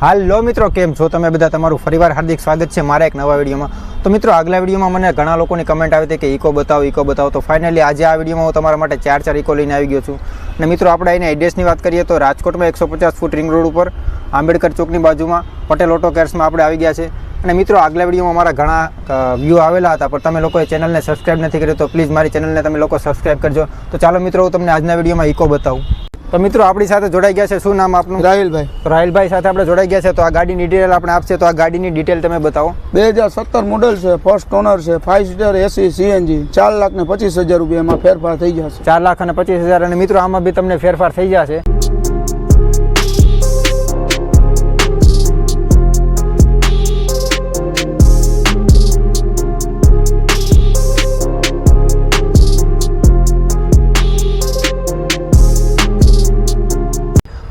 હાલો મિત્રો, કેમ છો તમે બધા? તમારું ફરીવાર હાર્દિક સ્વાગત છે મારા એક નવા વિડીયોમાં. તો મિત્રો, આગલા વિડીયોમાં મને ઘણા લોકોની કમેન્ટ આવી હતી કે ઇકો બતાવો. તો ફાઇનલી આજે આ વિડીયોમાં હું તમારા માટે ચાર ઇકો લઈને આવી ગયો છું. અને મિત્રો, આપણે અહીંના એડ્રેસની વાત કરીએ તો રાજકોટમાં 150 ફૂટ રિંગ રોડ ઉપર આંબેડકર ચોકની બાજુમાં પટેલ ઓટો કેર્સમાં આપણે આવી ગયા છે. અને મિત્રો, આગલા વિડીયોમાં મારા ઘણા વ્યૂ આવેલા હતા, પણ તમે લોકોએ ચેનલને સબસ્ક્રાઈબ નથી કર્યો, તો પ્લીઝ મારી ચેનલને તમે લોકો સબસ્ક્રાઈબ કરજો. તો ચાલો મિત્રો, હું તમને આજના વિડીયોમાં ઇકો બતાવું. તો મિત્રો, આપણી સાથે જોડાઈ ગયા છે, શું નામ આપનું? રાહિલભાઈ. તો રાહિલભાઈ સાથે આપણે જોડાઈ ગયા છે. તો આ ગાડીની ડિટેલ આપણે આપશે, તો આ ગાડીની ડિટેલ તમે બતાવો. 2017 મોડલ છે, ફર્સ્ટ ઓનર છે, 5 સીટર એસી સીએનજી, 4,25,000 રૂપિયામાં ફેરફાર થઈ જશે. 4,25,000. અને મિત્રો, આમાં બી તમને ફેરફાર થઈ જશે.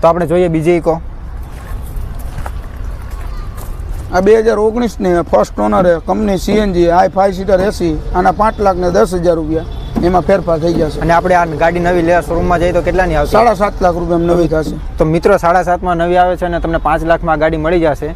તો આપણે જોઈએ બીજી ઇકો. આ 2019 ની ફર્સ્ટ ઓનર છે, કંપની સીએનજી, આ 5 સીટર એસી, આના 5,10,000 રૂપિયા એમાં ફેરફાર થઈ જશે. અને આપણે આ ગાડી નવી લેવા શોરૂમમાં જઈએ તો કેટલાની આવશે? 7.5 લાખ રૂપિયામાં નવી થશે. તો મિત્રો, 7.5 માં નવી આવે છે અને તમને 5 લાખમાં આ ગાડી મળી જશે.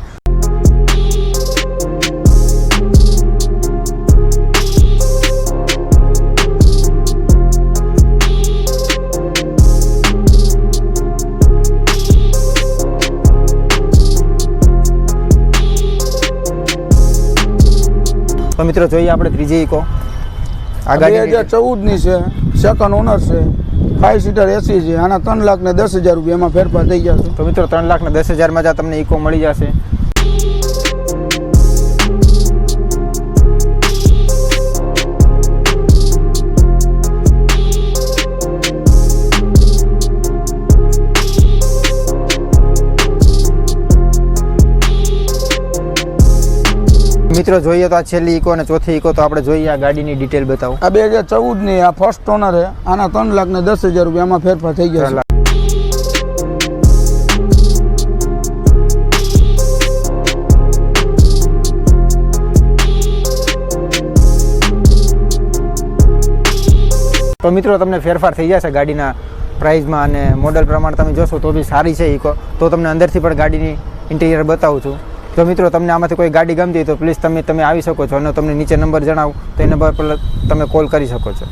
તો મિત્રો, જોઈએ આપણે ત્રીજી ઇકો. આ ગાડી 2014 ની છે, સેકન્ડ ઓનર છે, 5 સીટર એસી છે, આના 3,10,000 રૂપિયામાં ફેરફાર થઈ જશે. તો મિત્રો, 3,10,000 જ તમને ઇકો મળી જશે. મિત્રો, જોઈએ તો આ છેલ્લી ઇકો અને ચોથી ઇકો. તો આપણે જોઈએ આ ગાડીની ડિટેલ બતાવો. આ 2014 ની આ ફર્સ્ટ ઓનર છે, આના 3,10,000 રૂપિયામાં ફેરફાર થઈ જશે. તો મિત્રો, તમને ફેરફાર થઈ જશે ગાડીના પ્રાઇઝમાં, અને મોડલ પ્રમાણે તમે જોશો તો બી સારી છે ઇકો. તો તમને અંદરથી પણ ગાડીની ઇન્ટિરિયર બતાવું છું. જો મિત્રો, તમને આમાંથી કોઈ ગાડી ગમતી હોય તો પ્લીઝ તમે આવી શકો છો, અને તમને નીચે નંબર જણાવું તો એ નંબર પર તમે કોલ કરી શકો છો.